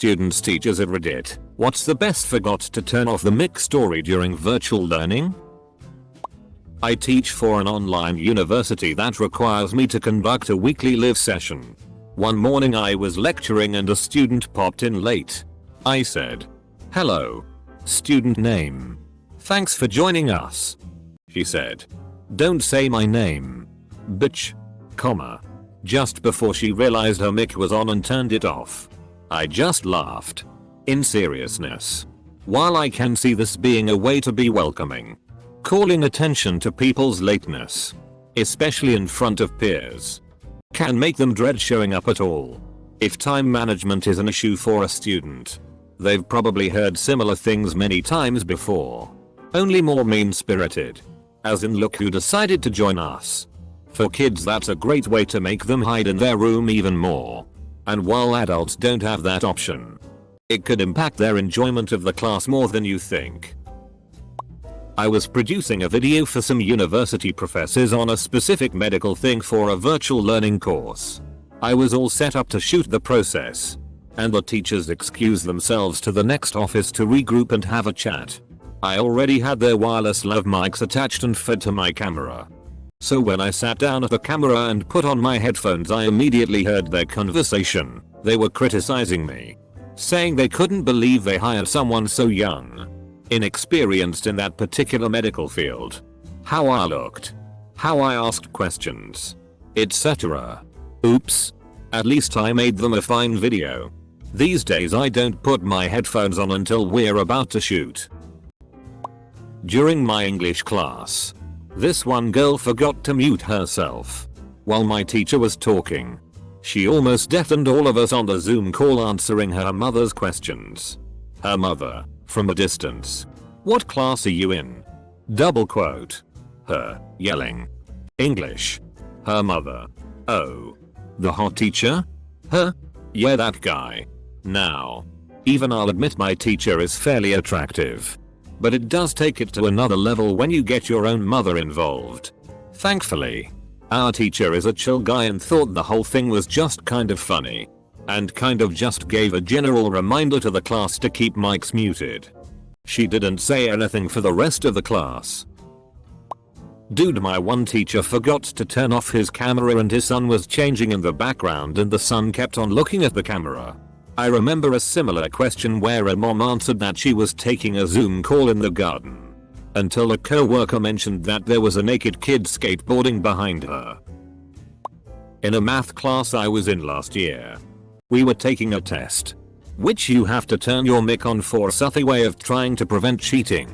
students teachers at Reddit, what's the best forgot to turn off the mic story during virtual learning? I teach for an online university that requires me to conduct a weekly live session. One morning I was lecturing and a student popped in late. I said, "Hello. Student name. Thanks for joining us." She said, "Don't say my name. Bitch. Comma." Just before she realized her mic was on and turned it off. I just laughed. In seriousness. While I can see this being a way to be welcoming, calling attention to people's lateness, especially in front of peers, can make them dread showing up at all. If time management is an issue for a student, they've probably heard similar things many times before. Only more mean-spirited. As in, look who decided to join us. For kids, that's a great way to make them hide in their room even more. And while adults don't have that option, it could impact their enjoyment of the class more than you think. I was producing a video for some university professors on a specific medical thing for a virtual learning course. I was all set up to shoot the process, and the teachers excused themselves to the next office to regroup and have a chat. I already had their wireless lav mics attached and fed to my camera. So when I sat down at the camera and put on my headphones, I immediately heard their conversation. They were criticizing me, saying they couldn't believe they hired someone so young, inexperienced in that particular medical field, how I looked, how I asked questions, etc. Oops. At least I made them a fine video. These days I don't put my headphones on until we're about to shoot. During my English class, this one girl forgot to mute herself while my teacher was talking. She almost deafened all of us on the Zoom call answering her mother's questions. Her mother, from a distance. "What class are you in?" Double quote. Her, yelling. English. Her mother. "Oh. The hot teacher? Huh? Yeah, that guy." Now, even I'll admit my teacher is fairly attractive, but it does take it to another level when you get your own mother involved. Thankfully, our teacher is a chill guy and thought the whole thing was just kind of funny, and kind of just gave a general reminder to the class to keep mics muted. She didn't say anything for the rest of the class. Dude, my one teacher forgot to turn off his camera and his son was changing in the background and the son kept on looking at the camera. I remember a similar question where a mom answered that she was taking a Zoom call in the garden, until a co-worker mentioned that there was a naked kid skateboarding behind her. In a math class I was in last year, we were taking a test, which you have to turn your mic on for a subtle way of trying to prevent cheating.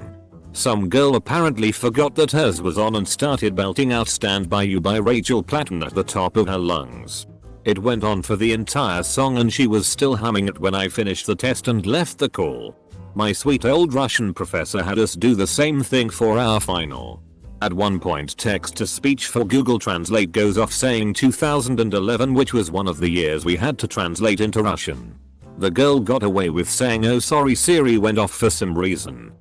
Some girl apparently forgot that hers was on and started belting out "Stand By You" by Rachel Platten at the top of her lungs. It went on for the entire song and she was still humming it when I finished the test and left the call. My sweet old Russian professor had us do the same thing for our final. At one point text-to-speech for Google Translate goes off saying 2011, which was one of the years we had to translate into Russian. The girl got away with saying "Oh sorry, Siri went off" for some reason.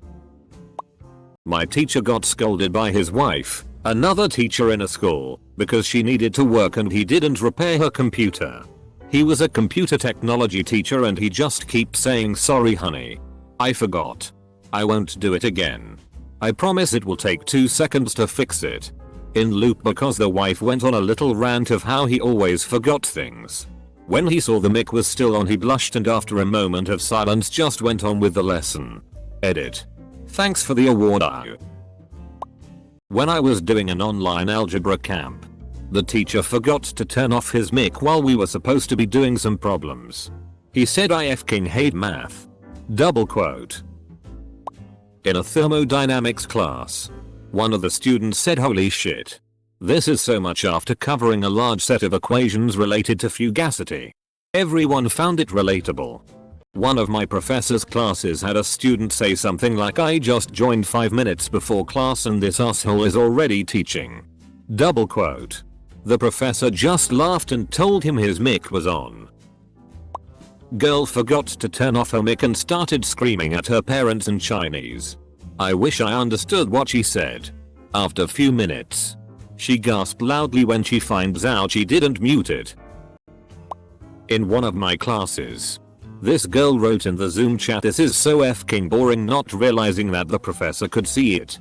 My teacher got scolded by his wife, another teacher in a school, because she needed to work and he didn't repair her computer. He was a computer technology teacher and he just keeps saying "Sorry honey. I forgot. I won't do it again. I promise it will take 2 seconds to fix it." In loop because the wife went on a little rant of how he always forgot things. When he saw the mic was still on, he blushed and after a moment of silence just went on with the lesson. Edit. Thanks for the award. When I was doing an online algebra camp, the teacher forgot to turn off his mic while we were supposed to be doing some problems. He said "I f***ing hate math." Double quote. In a thermodynamics class, one of the students said "Holy shit. This is so much" after covering a large set of equations related to fugacity. Everyone found it relatable. One of my professor's classes had a student say something like "I just joined 5 minutes before class and this asshole is already teaching." Double quote. The professor just laughed and told him his mic was on. Girl forgot to turn off her mic and started screaming at her parents in Chinese. I wish I understood what she said. After few minutes, she gasped loudly when she finds out she didn't mute it. In one of my classes, This girl wrote in the Zoom chat, "This is so f***ing boring," not realizing that the professor could see it.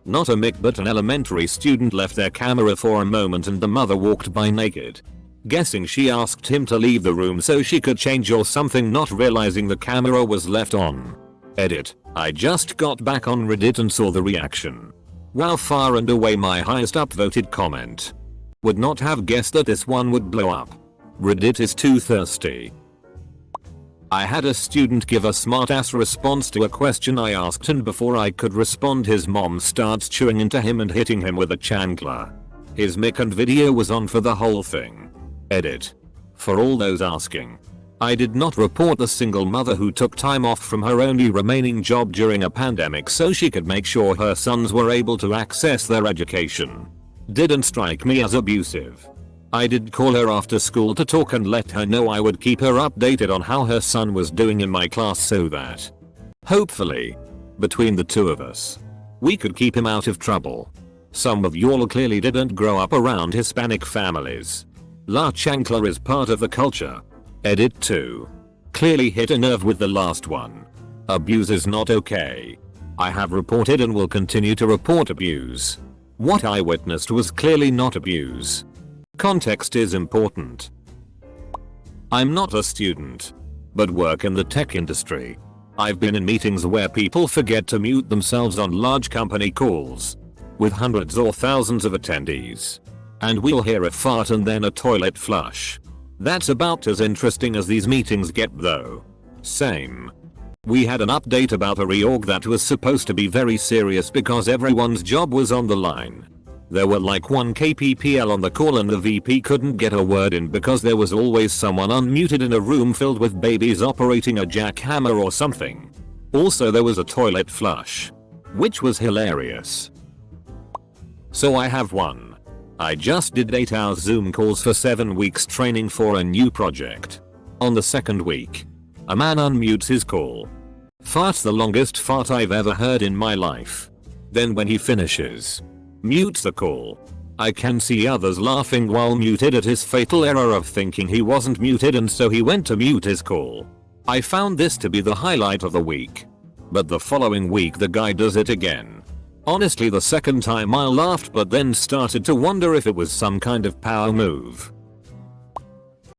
Not a mic but an elementary student left their camera for a moment and the mother walked by naked. Guessing she asked him to leave the room so she could change or something, not realizing the camera was left on. Edit. I just got back on Reddit and saw the reaction. Wow, far and away my highest upvoted comment. Would not have guessed that this one would blow up. Reddit is too thirsty. I had a student give a smartass response to a question I asked, and before I could respond his mom starts chewing into him and hitting him with a chancla. His mic and video was on for the whole thing. Edit. For all those asking, I did not report the single mother who took time off from her only remaining job during a pandemic so she could make sure her sons were able to access their education. Didn't strike me as abusive. I did call her after school to talk and let her know I would keep her updated on how her son was doing in my class so that, hopefully, between the two of us, we could keep him out of trouble. Some of y'all clearly didn't grow up around Hispanic families. La chancla is part of the culture. Edit 2. Clearly hit a nerve with the last one. Abuse is not okay. I have reported and will continue to report abuse. What I witnessed was clearly not abuse. Context is important. I'm not a student, but work in the tech industry. I've been in meetings where people forget to mute themselves on large company calls, with hundreds or thousands of attendees. And we'll hear a fart and then a toilet flush. That's about as interesting as these meetings get though. Same. We had an update about a reorg that was supposed to be very serious because everyone's job was on the line. There were like 1 KPPL on the call and the VP couldn't get a word in because there was always someone unmuted in a room filled with babies operating a jackhammer or something. Also there was a toilet flush, which was hilarious. So I have one. I just did 8-hour Zoom calls for 7 weeks training for a new project. On the second week, a man unmutes his call. Farts the longest fart I've ever heard in my life. Then when he finishes, mutes the call. I can see others laughing while muted at his fatal error of thinking he wasn't muted and so he went to mute his call. I found this to be the highlight of the week. But the following week the guy does it again. Honestly, the second time I laughed but then started to wonder if it was some kind of power move.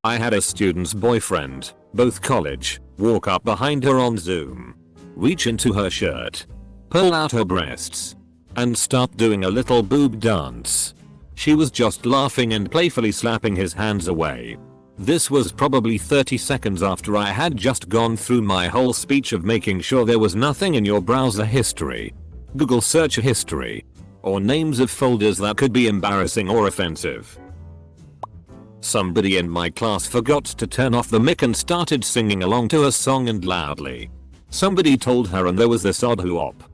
I had a student's boyfriend, both college, walk up behind her on Zoom, reach into her shirt, pull out her breasts, and start doing a little boob dance. She was just laughing and playfully slapping his hands away. This was probably 30 seconds after I had just gone through my whole speech of making sure there was nothing in your browser history, Google search history, or names of folders that could be embarrassing or offensive. Somebody in my class forgot to turn off the mic and started singing along to a song and loudly. Somebody told her and there was this odd whoop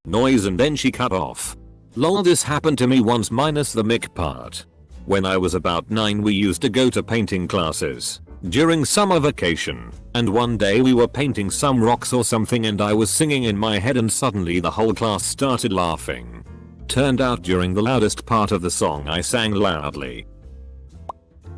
noise and then she cut off. Lol, this happened to me once minus the mic part. When I was about 9 we used to go to painting classes during summer vacation, and one day we were painting some rocks or something and I was singing in my head and suddenly the whole class started laughing. Turned out during the loudest part of the song I sang loudly.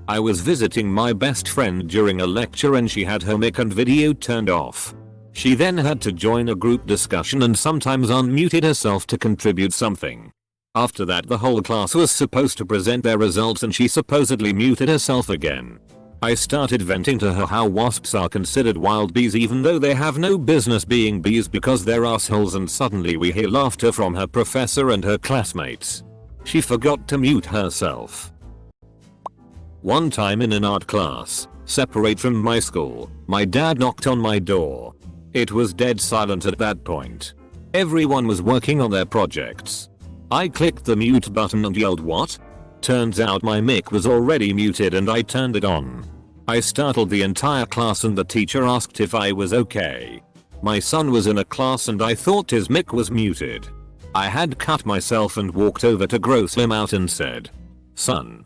I was visiting my best friend during a lecture and she had her mic and video turned off. She then had to join a group discussion and sometimes unmuted herself to contribute something. After that the whole class was supposed to present their results and she supposedly muted herself again. I started venting to her how wasps are considered wild bees even though they have no business being bees because they're assholes, and suddenly we hear laughter from her professor and her classmates. She forgot to mute herself. One time in an art class, separate from my school, my dad knocked on my door. It was dead silent at that point. Everyone was working on their projects. I clicked the mute button and yelled what? Turns out my mic was already muted and I turned it on. I startled the entire class and the teacher asked if I was okay. My son was in a class and I thought his mic was muted. I had cut myself and walked over to gross him out and said, "Son,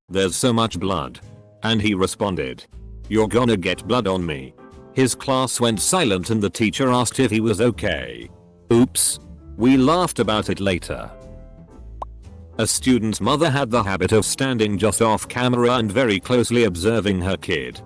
there's so much blood." And he responded, "You're gonna get blood on me." His class went silent and the teacher asked if he was okay. Oops. We laughed about it later. A student's mother had the habit of standing just off camera and very closely observing her kid.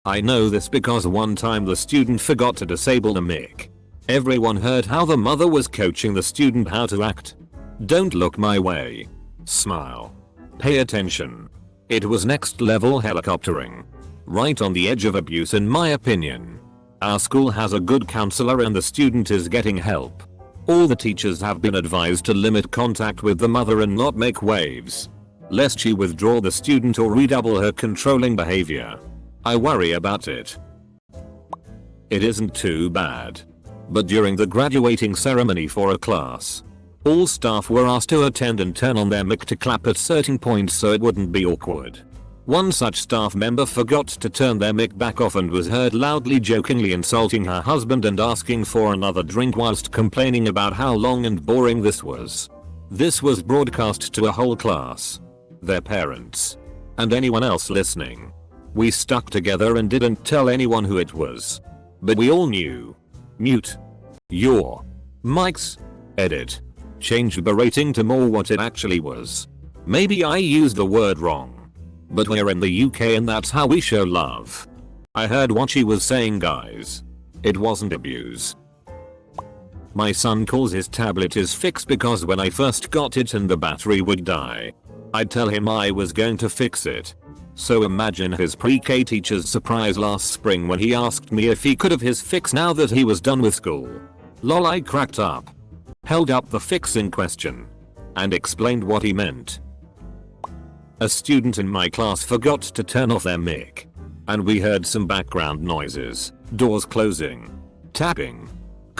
I know this because one time the student forgot to disable the mic. Everyone heard how the mother was coaching the student how to act. Don't look my way. Smile. Pay attention. It was next level helicoptering. Right on the edge of abuse in my opinion. Our school has a good counselor and the student is getting help. All the teachers have been advised to limit contact with the mother and not make waves, lest she withdraw the student or redouble her controlling behavior. I worry about it. It isn't too bad. But during the graduating ceremony for a class, all staff were asked to attend and turn on their mic to clap at certain points so it wouldn't be awkward. One such staff member forgot to turn their mic back off and was heard loudly jokingly insulting her husband and asking for another drink whilst complaining about how long and boring this was. This was broadcast to a whole class, their parents, and anyone else listening. We stuck together and didn't tell anyone who it was. But we all knew. Mute your mics. Edit. Change berating to more what it actually was. Maybe I used the word wrong. But we're in the UK and that's how we show love. I heard what she was saying, guys. It wasn't abuse. My son calls his tablet his fix because when I first got it and the battery would die, I'd tell him I was going to fix it. So imagine his pre-K teacher's surprise last spring when he asked me if he could have his fix now that he was done with school. Lol, I cracked up. Held up the fix in question. And explained what he meant. A student in my class forgot to turn off their mic. And we heard some background noises, doors closing, tapping,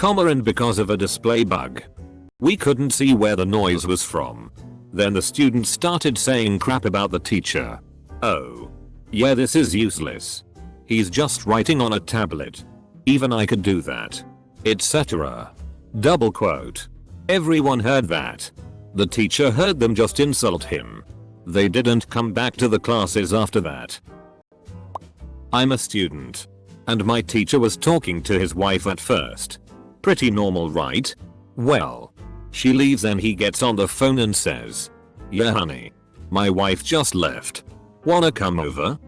and because of a display bug. We couldn't see where the noise was from. Then the student started saying crap about the teacher. Oh. Yeah, this is useless. He's just writing on a tablet. Even I could do that. Etc. Double quote. Everyone heard that. The teacher heard them just insult him. They didn't come back to the classes after that. I'm a student. And my teacher was talking to his wife at first. Pretty normal, right? Well. She leaves and he gets on the phone and says, "Yeah honey. My wife just left. Wanna come over?"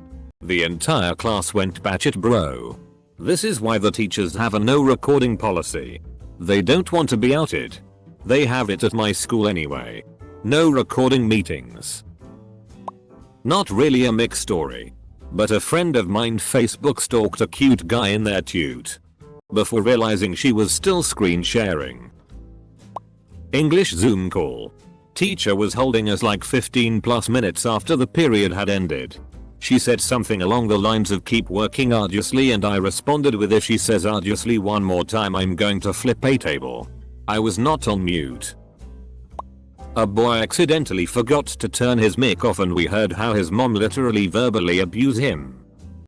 The entire class went batshit, bro. This is why the teachers have a no recording policy. They don't want to be outed. They have it at my school anyway. No recording meetings. Not really a mixed story. But a friend of mine Facebook stalked a cute guy in their tute. Before realizing she was still screen sharing. English Zoom call. Teacher was holding us like 15+ minutes after the period had ended. She said something along the lines of keep working arduously and I responded with if she says arduously one more time I'm going to flip a table. I was not on mute. A boy accidentally forgot to turn his mic off and we heard how his mom literally verbally abused him.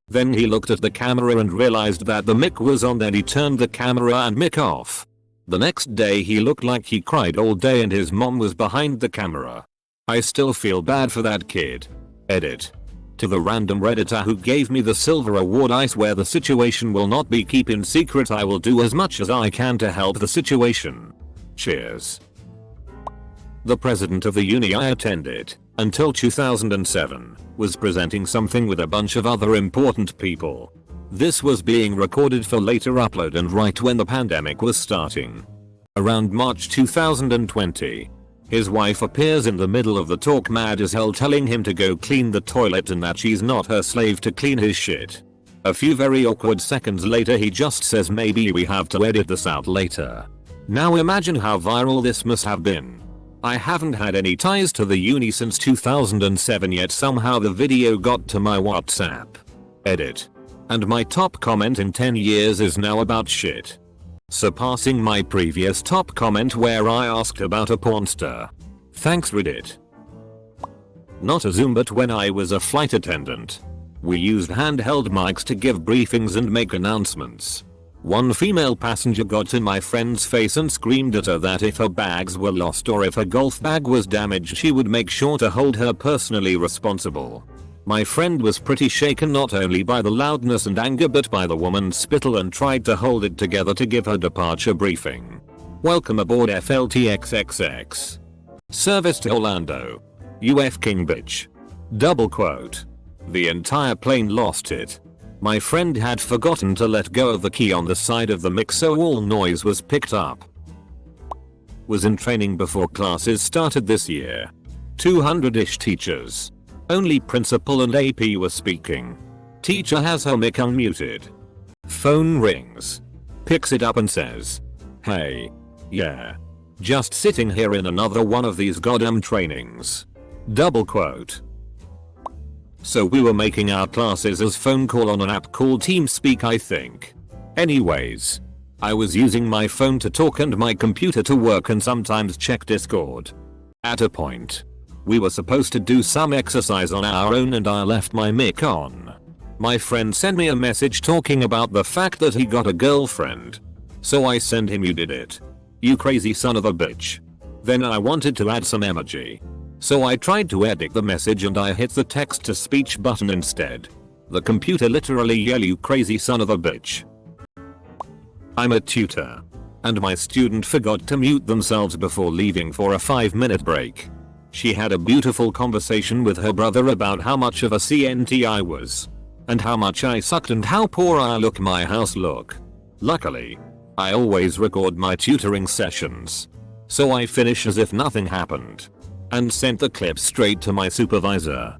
Then he looked at the camera and realized that the mic was on, then he turned the camera and mic off. The next day he looked like he cried all day and his mom was behind the camera. I still feel bad for that kid. Edit. To the random redditor who gave me the silver award, I swear the situation will not be kept in secret. I will do as much as I can to help the situation. Cheers. The president of the uni I attended, until 2007, was presenting something with a bunch of other important people. This was being recorded for later upload and right when the pandemic was starting. Around March 2020, his wife appears in the middle of the talk mad as hell telling him to go clean the toilet and that she's not her slave to clean his shit. A few very awkward seconds later he just says maybe we have to edit this out later. Now imagine how viral this must have been. I haven't had any ties to the uni since 2007 yet somehow the video got to my WhatsApp. Edit. And my top comment in 10 years is now about shit. Surpassing my previous top comment where I asked about a porn star. Thanks Reddit. Not a Zoom, but when I was a flight attendant, we used handheld mics to give briefings and make announcements. One female passenger got in my friend's face and screamed at her that if her bags were lost or if her golf bag was damaged she would make sure to hold her personally responsible. My friend was pretty shaken not only by the loudness and anger but by the woman's spittle and tried to hold it together to give her departure briefing. Welcome aboard FLTXXX. Service to Orlando. UF King bitch. Double quote. The entire plane lost it. My friend had forgotten to let go of the key on the side of the mic so all noise was picked up. Was in training before classes started this year. 200-ish teachers. Only principal and AP were speaking. Teacher has her mic unmuted. Phone rings. Picks it up and says, "Hey. Yeah. Just sitting here in another one of these goddamn trainings." Double quote. So we were making our classes as phone call on an app called TeamSpeak, I think. Anyways, I was using my phone to talk and my computer to work and sometimes check Discord. At a point, we were supposed to do some exercise on our own and I left my mic on. My friend sent me a message talking about the fact that he got a girlfriend. So I sent him, "You did it. You crazy son of a bitch." Then I wanted to add some emoji. So I tried to edit the message and I hit the text to speech button instead. The computer literally yelled, "You crazy son of a bitch." I'm a tutor. And my student forgot to mute themselves before leaving for a 5-minute break. She had a beautiful conversation with her brother about how much of a CNT I was. And how much I sucked and how poor I look my house look. Luckily, I always record my tutoring sessions. So I finish as if nothing happened. And sent the clip straight to my supervisor.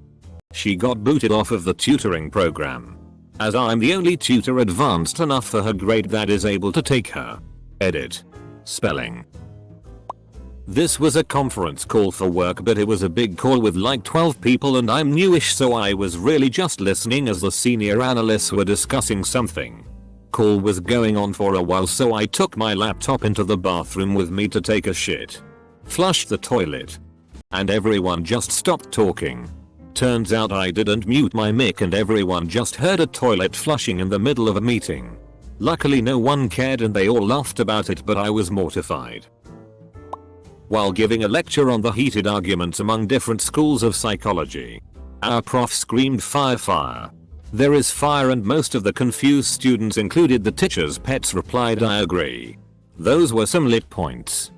She got booted off of the tutoring program. As I'm the only tutor advanced enough for her grade that is able to take her. Edit. Spelling. This was a conference call for work, but it was a big call with like 12 people and I'm newish, so I was really just listening as the senior analysts were discussing something. Call was going on for a while, so I took my laptop into the bathroom with me to take a shit. Flushed the toilet. And everyone just stopped talking. Turns out I didn't mute my mic and everyone just heard a toilet flushing in the middle of a meeting. Luckily no one cared and they all laughed about it, but I was mortified. While giving a lecture on the heated arguments among different schools of psychology, our prof screamed, "Fire, fire. There is fire," and most of the confused students, included the teacher's pets, replied, "I agree." Those were some lit points.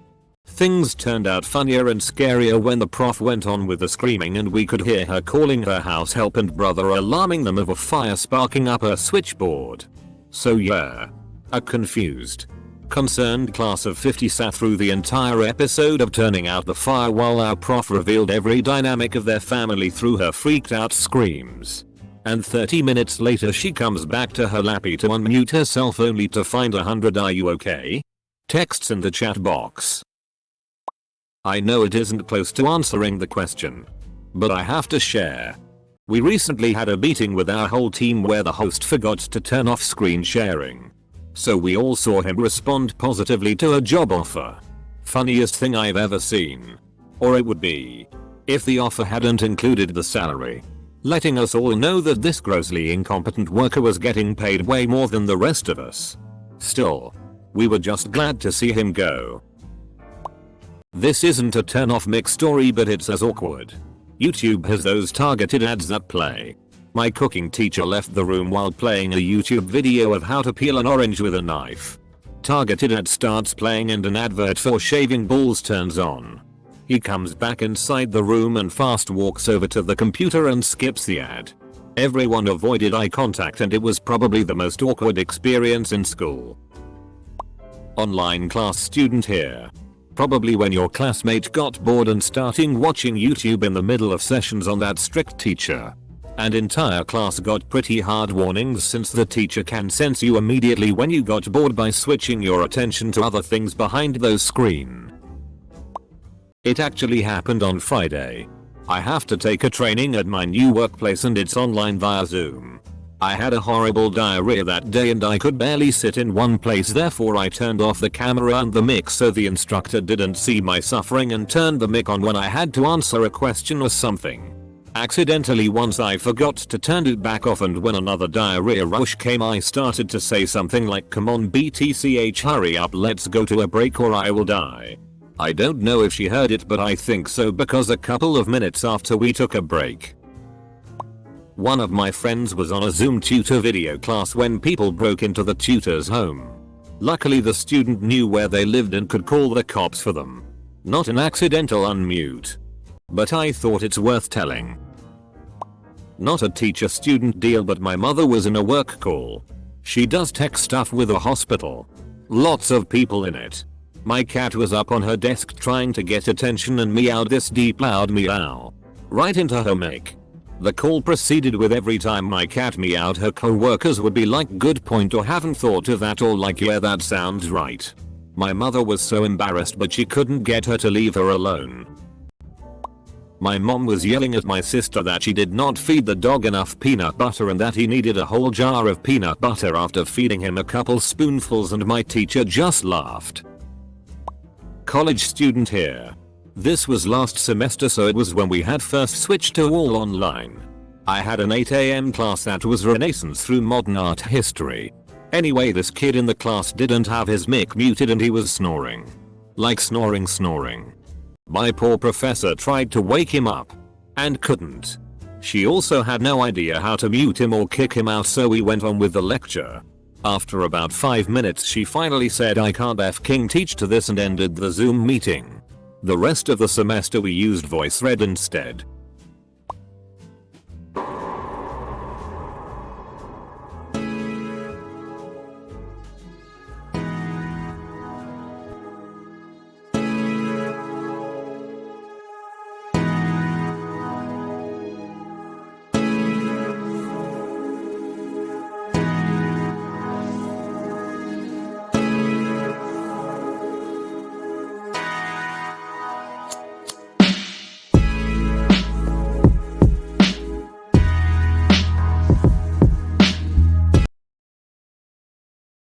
Things turned out funnier and scarier when the prof went on with the screaming and we could hear her calling her house help and brother, alarming them of a fire sparking up her switchboard. So yeah, a confused, concerned class of 50 sat through the entire episode of turning out the fire while our prof revealed every dynamic of their family through her freaked out screams. And 30 minutes later she comes back to her lappy to unmute herself only to find 100 "Are you okay?" texts in the chat box. I know it isn't close to answering the question, but I have to share. We recently had a meeting with our whole team where the host forgot to turn off screen sharing. So we all saw him respond positively to a job offer. Funniest thing I've ever seen. Or it would be, if the offer hadn't included the salary. Letting us all know that this grossly incompetent worker was getting paid way more than the rest of us. Still, we were just glad to see him go. This isn't a turn off mic story, but it's as awkward. YouTube has those targeted ads that play. My cooking teacher left the room while playing a YouTube video of how to peel an orange with a knife. Targeted ad starts playing and an advert for shaving balls turns on. He comes back inside the room and fast walks over to the computer and skips the ad. Everyone avoided eye contact and it was probably the most awkward experience in school. Online class student here. Probably when your classmate got bored and starting watching YouTube in the middle of sessions on that strict teacher. And entire class got pretty hard warnings since the teacher can sense you immediately when you got bored by switching your attention to other things behind those screen. It actually happened on Friday. I have to take a training at my new workplace and it's online via Zoom. I had a horrible diarrhea that day and I could barely sit in one place, therefore I turned off the camera and the mic so the instructor didn't see my suffering and turned the mic on when I had to answer a question or something. Accidentally once I forgot to turn it back off, and when another diarrhea rush came I started to say something like, "Come on BTCH, hurry up, let's go to a break or I will die." I don't know if she heard it, but I think so because a couple of minutes after we took a break, one of my friends was on a Zoom tutor video class when people broke into the tutor's home. Luckily the student knew where they lived and could call the cops for them. Not an accidental unmute. But I thought it's worth telling. Not a teacher-student deal, but my mother was in a work call. She does tech stuff with a hospital. Lots of people in it. My cat was up on her desk trying to get attention and meowed this deep loud meow. Right into her mic. The call proceeded with every time my cat meowed her co-workers would be like, good point, or haven't thought of that, or like, yeah, that sounds right. My mother was so embarrassed, but she couldn't get her to leave her alone. My mom was yelling at my sister that she did not feed the dog enough peanut butter and that he needed a whole jar of peanut butter after feeding him a couple spoonfuls, and my teacher just laughed. College student here. This was last semester, so it was when we had first switched to all online. I had an 8 AM class that was Renaissance through modern art history. Anyway, this kid in the class didn't have his mic muted and he was snoring. Like snoring. My poor professor tried to wake him up and couldn't. She also had no idea how to mute him or kick him out, so we went on with the lecture. After about 5 minutes she finally said, "I can't f***ing teach to this," and ended the Zoom meeting. The rest of the semester we used VoiceRed instead.